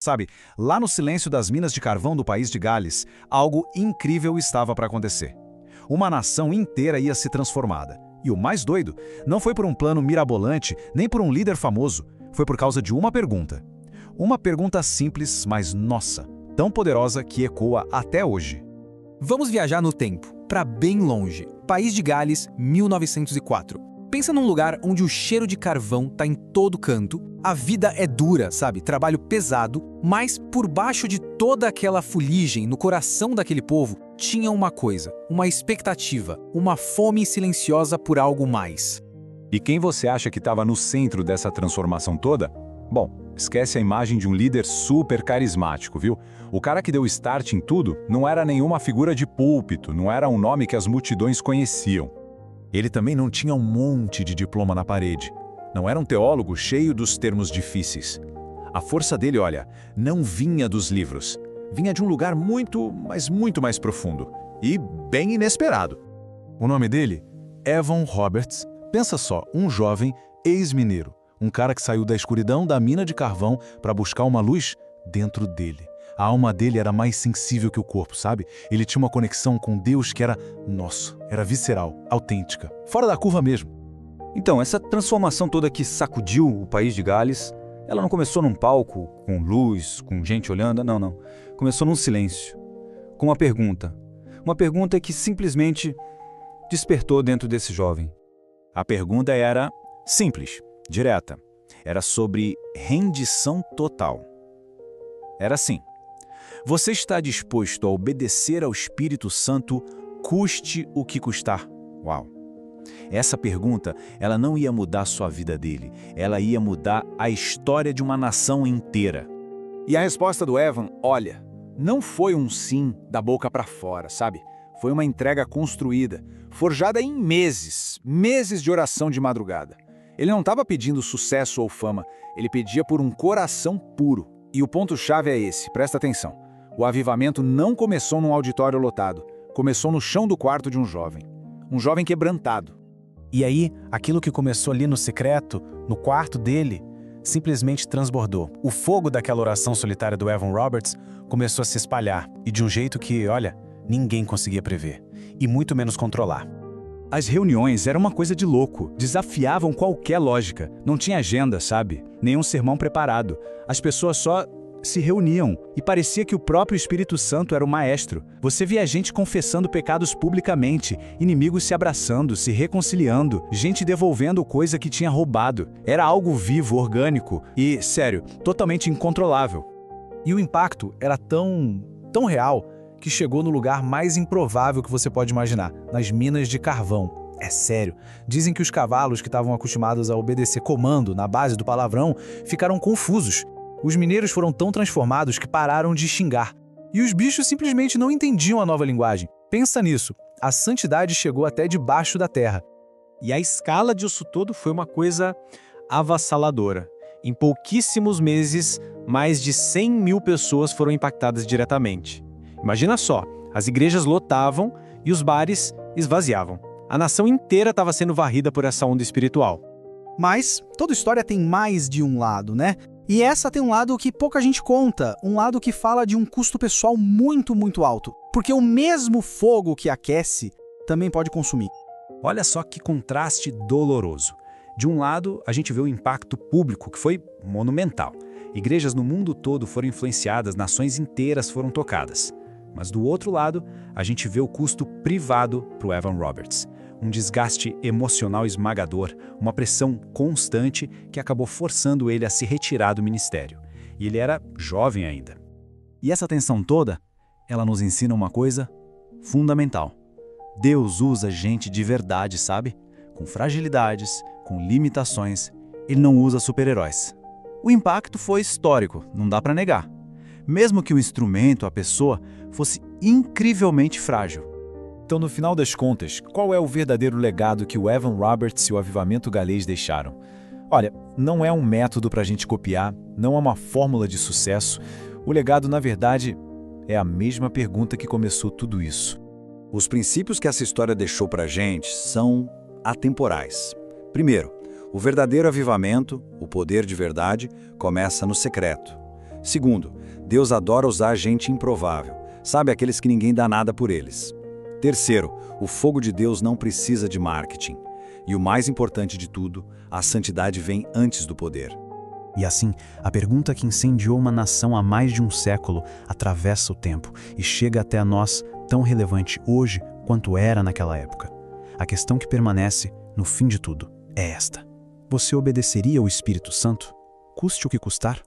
Sabe, lá no silêncio das minas de carvão do país de Gales, algo incrível estava para acontecer. Uma nação inteira ia ser transformada. E o mais doido, não foi por um plano mirabolante, nem por um líder famoso. Foi por causa de uma pergunta. Uma pergunta simples, mas nossa, tão poderosa que ecoa até hoje. Vamos viajar no tempo, para bem longe. País de Gales, 1904. Pensa num lugar onde o cheiro de carvão tá em todo canto, a vida é dura, sabe? Trabalho pesado, mas por baixo de toda aquela fuligem no coração daquele povo, tinha uma coisa, uma expectativa, uma fome silenciosa por algo mais. E quem você acha que estava no centro dessa transformação toda? Bom, esquece a imagem de um líder super carismático, viu? O cara que deu start em tudo não era nenhuma figura de púlpito, não era um nome que as multidões conheciam. Ele também não tinha um monte de diploma na parede. Não era um teólogo cheio dos termos difíceis. A força dele, olha, não vinha dos livros. Vinha de um lugar muito, mas muito mais profundo. E bem inesperado. O nome dele? Evan Roberts. Pensa só, um jovem ex-mineiro. Um cara que saiu da escuridão da mina de carvão para buscar uma luz dentro dele. A alma dele era mais sensível que o corpo, sabe? Ele tinha uma conexão com Deus que era nosso, era visceral, autêntica, fora da curva mesmo. Então, essa transformação toda que sacudiu o país de Gales, ela não começou num palco, com luz, com gente olhando, não. Começou num silêncio, com uma pergunta. Uma pergunta que simplesmente despertou dentro desse jovem. A pergunta era simples, direta. Era sobre rendição total. Era assim: você está disposto a obedecer ao Espírito Santo, custe o que custar? Uau! Essa pergunta, ela não ia mudar sua vida dele, ela ia mudar a história de uma nação inteira. E a resposta do Evan, olha, não foi um sim da boca para fora, sabe? Foi uma entrega construída, forjada em meses de oração de madrugada. Ele não estava pedindo sucesso ou fama, ele pedia por um coração puro. E o ponto-chave é esse, presta atenção. O avivamento não começou num auditório lotado, começou no chão do quarto de um jovem quebrantado. E aí, aquilo que começou ali no secreto, no quarto dele, simplesmente transbordou. O fogo daquela oração solitária do Evan Roberts começou a se espalhar, e de um jeito que, olha, ninguém conseguia prever, e muito menos controlar. As reuniões eram uma coisa de louco, desafiavam qualquer lógica. Não tinha agenda, sabe? Nenhum sermão preparado. As pessoas só se reuniam e parecia que o próprio Espírito Santo era o maestro. Você via gente confessando pecados publicamente, inimigos se abraçando, se reconciliando, gente devolvendo coisa que tinha roubado. Era algo vivo, orgânico e, sério, totalmente incontrolável. E o impacto era tão real que chegou no lugar mais improvável que você pode imaginar, nas minas de carvão. É sério. Dizem que os cavalos que estavam acostumados a obedecer comando na base do palavrão ficaram confusos. Os mineiros foram tão transformados que pararam de xingar. E os bichos simplesmente não entendiam a nova linguagem. Pensa nisso. A santidade chegou até debaixo da terra. E a escala disso tudo foi uma coisa avassaladora. Em pouquíssimos meses, mais de 100 mil pessoas foram impactadas diretamente. Imagina só, as igrejas lotavam e os bares esvaziavam. A nação inteira estava sendo varrida por essa onda espiritual. Mas toda história tem mais de um lado, né? E essa tem um lado que pouca gente conta, um lado que fala de um custo pessoal muito, muito alto. Porque o mesmo fogo que aquece também pode consumir. Olha só que contraste doloroso. De um lado, a gente vê o impacto público, que foi monumental. Igrejas no mundo todo foram influenciadas, nações inteiras foram tocadas. Mas do outro lado, a gente vê o custo privado para o Evan Roberts. Um desgaste emocional esmagador, uma pressão constante que acabou forçando ele a se retirar do ministério. E ele era jovem ainda. E essa tensão toda, ela nos ensina uma coisa fundamental. Deus usa gente de verdade, sabe? Com fragilidades, com limitações. Ele não usa super-heróis. O impacto foi histórico, não dá para negar. Mesmo que o instrumento, a pessoa, fosse incrivelmente frágil. Então, no final das contas, qual é o verdadeiro legado que o Evan Roberts e o avivamento galês deixaram? Olha, não é um método para a gente copiar, não é uma fórmula de sucesso. O legado, na verdade, é a mesma pergunta que começou tudo isso. Os princípios que essa história deixou para a gente são atemporais. Primeiro, o verdadeiro avivamento, o poder de verdade, começa no secreto. Segundo, Deus adora usar gente improvável. Sabe, aqueles que ninguém dá nada por eles. Terceiro, o fogo de Deus não precisa de marketing. E o mais importante de tudo, a santidade vem antes do poder. E assim, a pergunta que incendiou uma nação há mais de um século atravessa o tempo e chega até a nós tão relevante hoje quanto era naquela época. A questão que permanece, no fim de tudo, é esta: você obedeceria ao Espírito Santo, custe o que custar?